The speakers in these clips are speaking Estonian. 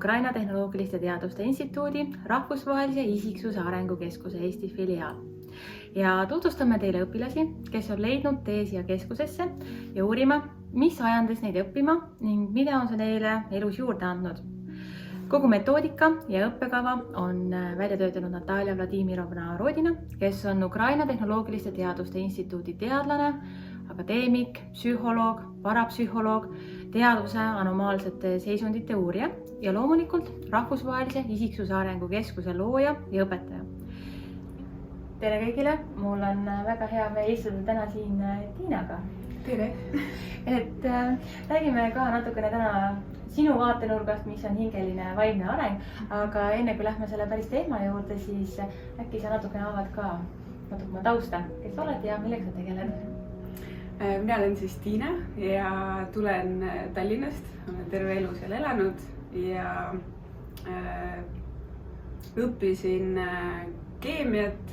Ukraina Tehnoloogiliste Teaduste Instituudi rahvusvahelise isiksuse arengukeskuse Eesti filiaal. Ja tutvustame teile õpilasi, kes on leidnud tee siia keskusesse ja uurima, mis ajandas neid õppima ning mida on see neile elus juurde andnud. Kogu metoodika ja õppekava on välja töötanud Natalia Vladimirovna Rodina, kes on Ukraina Tehnoloogiliste Teaduste Instituudi teadlane, akadeemik, psühholoog, parapsühholoog, teaduse anomaalsete seisundite uurija ja loomulikult rahvusvahelise isiksuse arengukeskuse looja ja õpetaja. Tere kõigile, mul on väga hea meel istuda täna siin Tiinaga. Tere! Räägime ka natukene täna sinu vaatenurgast, mis on hingeline vaimne areng, aga enne kui lähme selle päris teema juurde, siis äkki sa natukene avad ka natukene tausta, kes oled ja millega sa tegeled? Mina olen siis Tiina ja tulen Tallinnast, olen terve elu seal elanud ja õppisin keemiat,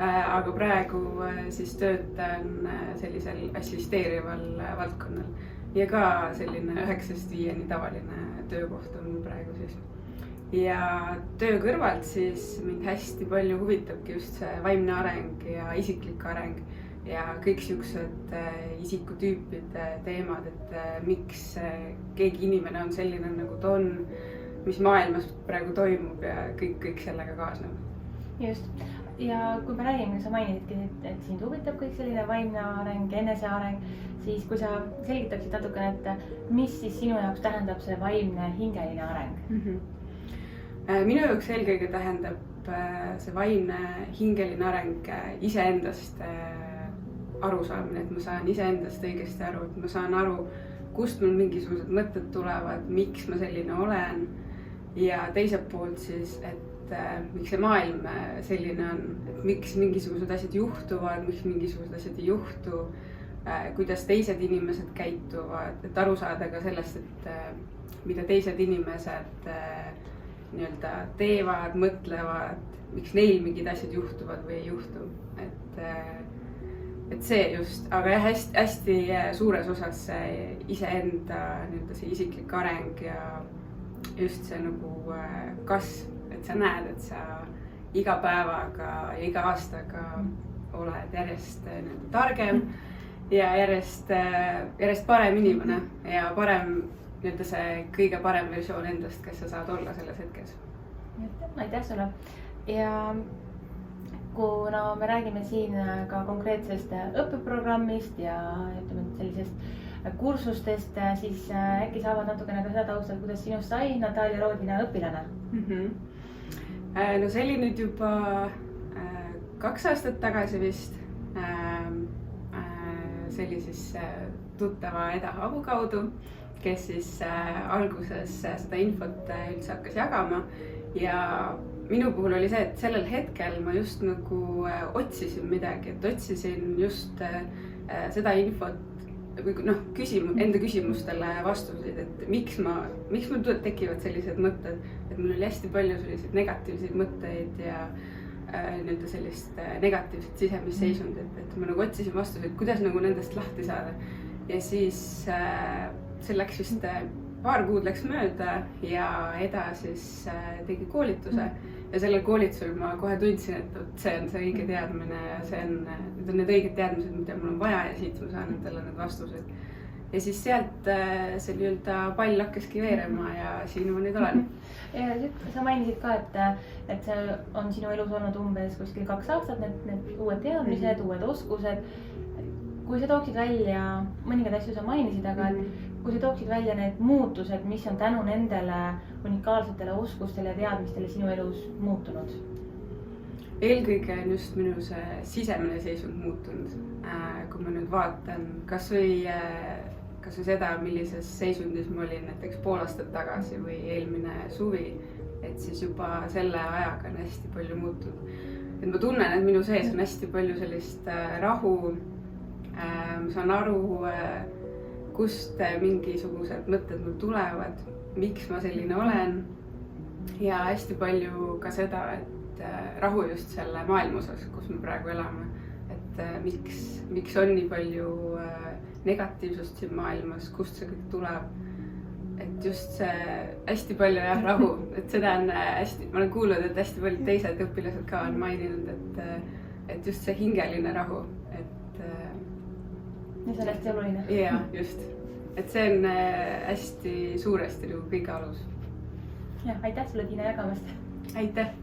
aga praegu siis töötan sellisel assisteerival valdkonnal ja ka selline 9–5 tavaline töökoht on praegu siis. Ja töö kõrvalt siis mind hästi palju huvitabki just see vaimne areng ja isiklik areng ja kõik siuksed isikutüüpide teemad, et miks keegi inimene on selline nagu ta on, mis maailmas praegu toimub ja kõik sellega kaasneb. Just. Ja kui me räägime, sa mainisidki, et sind huvitab kõik selline vaimne areng, eneseareng, siis kui sa selgitaksid natukene, et mis siis sinu jaoks tähendab see vaimne hingeline areng? Minu jaoks eelkõige tähendab see vaimne hingeline areng iseendast arusaamine, et ma saan iseendast õigesti aru, et ma saan aru, kust mul mingisugused mõtted tulevad, miks ma selline olen ja teiselt poolt siis, et miks see maailm selline on, et miks mingisugused asjad juhtuvad, miks mingisugused asjad ei juhtu, kuidas teised inimesed käituvad, et aru saada ka sellest, et mida teised inimesed nii-öelda teevad, mõtlevad, miks neil mingid asjad juhtuvad või ei juhtu, et see just, aga jah, hästi suures osas see iseenda nii-öelda see isiklik areng ja just see nagu kasv, et sa näed, et sa iga päevaga ja iga aastaga oled järjest targem ja järjest parem inimene ja parem nii-öelda see kõige parem versioon endast, kes sa saad olla selles hetkes. Aitäh sulle! Ja kuna me räägime siin ka konkreetsest õppeprogrammist ja ütleme sellisest kursustest, siis äkki saavad natukene ka seda taustat, kuidas sinust sai Natalia Rodina õpilane? No see oli nüüd juba 2 aastat tagasi vist. See oli siis tuttava Eda Abu kaudu, kes siis alguses seda infot üldse hakkas jagama ja minu puhul oli see, et sellel hetkel ma just nagu otsisin midagi, et otsisin just seda infot või enda küsimustele vastuseid, et miks mul tekivad sellised mõtted, et mul oli hästi palju selliseid negatiivseid mõtteid ja nii-öelda sellist negatiivset sisemist seisundit, et ma nagu otsisin vastuseid, kuidas nagu nendest lahti saada ja siis see läks vist paar kuud läks mööda ja Eda siis tegi koolituse ja sellel koolitusel ma kohe tundsin, et see on see õige teadmine ja need on need õiged teadmised, mida mul on vaja ja siit ma saan endale need vastused. Ja siis sealt see nii-öelda pall hakkaski veerema ja siin ma nüüd olen. Ja sa mainisid ka, et see on sinu elus olnud umbes kuskil 2 aastat, need uued teadmised, uued oskused. Kui sa tooksid välja, mõningad asju sa mainisid, aga kui sa tooksid välja need muutused, mis on tänu nendele unikaalsetele oskustele ja teadmistele sinu elus muutunud? Eelkõige on just minu see sisemine seisund muutunud. Kui ma nüüd vaatan kas või seda, millises seisundis ma olin näiteks pool aastat tagasi või eelmine suvi, et siis juba selle ajaga on hästi palju muutunud. Et ma tunnen, et minu sees on hästi palju sellist rahu. Ma saan aru, kust mingisugused mõtted mul tulevad, miks ma selline olen ja hästi palju ka seda, et rahu just selle maailma osas, kus me praegu elame, et miks on nii palju negatiivsust siin maailmas, kust see kõik tuleb, et just see hästi palju jah, rahu, et seda on hästi, ma olen kuulnud, et hästi paljud teised õpilased ka on maininud, et just see hingeline rahu, et. ja see on hästi oluline. Jaa, just, et see on hästi suuresti nagu kõige alus. jah, aitäh sulle, Tiina, jagamast. Aitäh.